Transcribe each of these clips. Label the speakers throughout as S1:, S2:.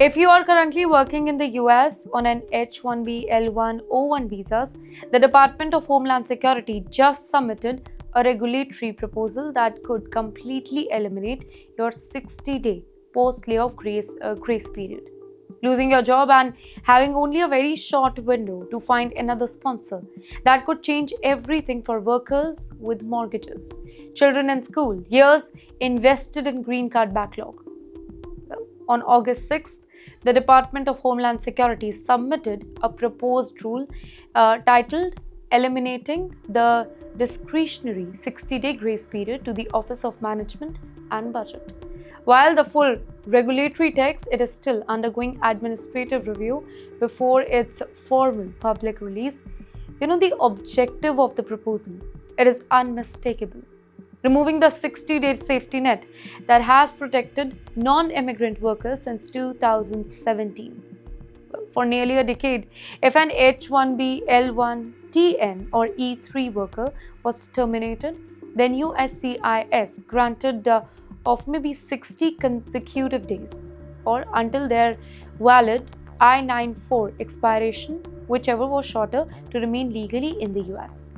S1: If you are currently working in the US on an H-1B, L-1, O-1 visas, the Department of Homeland Security just submitted a regulatory proposal that could completely eliminate your 60-day post-layoff grace period. Losing your job and having only a very short window to find another sponsor that could change everything for workers with mortgages, children in school, years invested in green card backlog. On August 6th, the Department of Homeland Security submitted a proposed rule titled Eliminating the Discretionary 60-Day Grace Period to the Office of Management and Budget. While the full regulatory text, it is still undergoing administrative review before its formal public release. The objective of the proposal, it is unmistakable. Removing the 60-day safety net that has protected non-immigrant workers since 2017. For nearly a decade, if an H-1B, L-1, TN or E-3 worker was terminated, then USCIS granted of maybe 60 consecutive days or until their valid I-94 expiration, whichever was shorter, to remain legally in the US.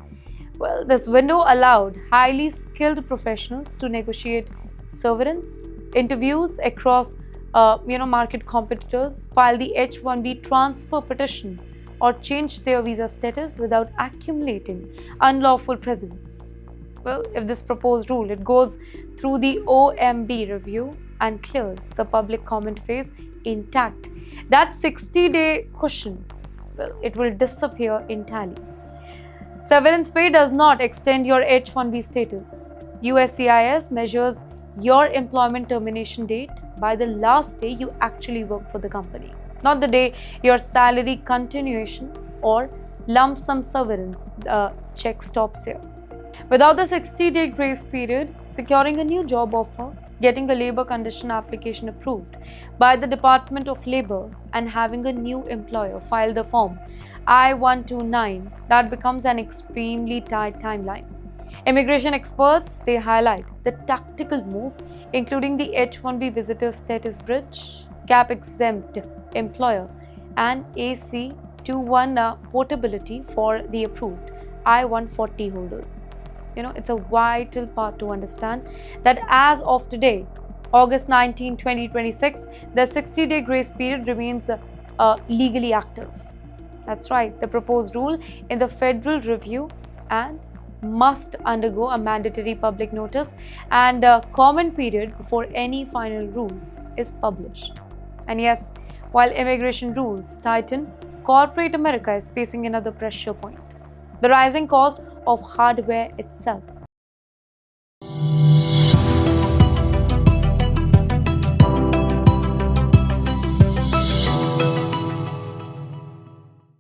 S1: Well, this window allowed highly skilled professionals to negotiate severance, interviews across market competitors, file the H-1B transfer petition, or change their visa status without accumulating unlawful presence. Well, if this proposed rule, it goes through the OMB review and clears the public comment phase intact, that 60-day cushion, well, it will disappear entirely. Severance pay does not extend your H-1B status. USCIS measures your employment termination date by the last day you actually work for the company, not the day your salary continuation or lump sum severance check stops here. Without the 60-day grace period, securing a new job offer, getting a labor condition application approved by the Department of Labor, and having a new employer file the form I-129, that becomes an extremely tight timeline. Immigration experts, they highlight the tactical move, including the H-1B visitor status bridge, gap-exempt employer, and AC-21 portability for the approved I-140 holders. It's a vital part to understand that as of today, August 19, 2026, the 60-day grace period remains legally active. That's right, the proposed rule in the federal review and must undergo a mandatory public notice and a comment period before any final rule is published. And yes, while immigration rules tighten, corporate America is facing another pressure point: the rising cost of hardware itself.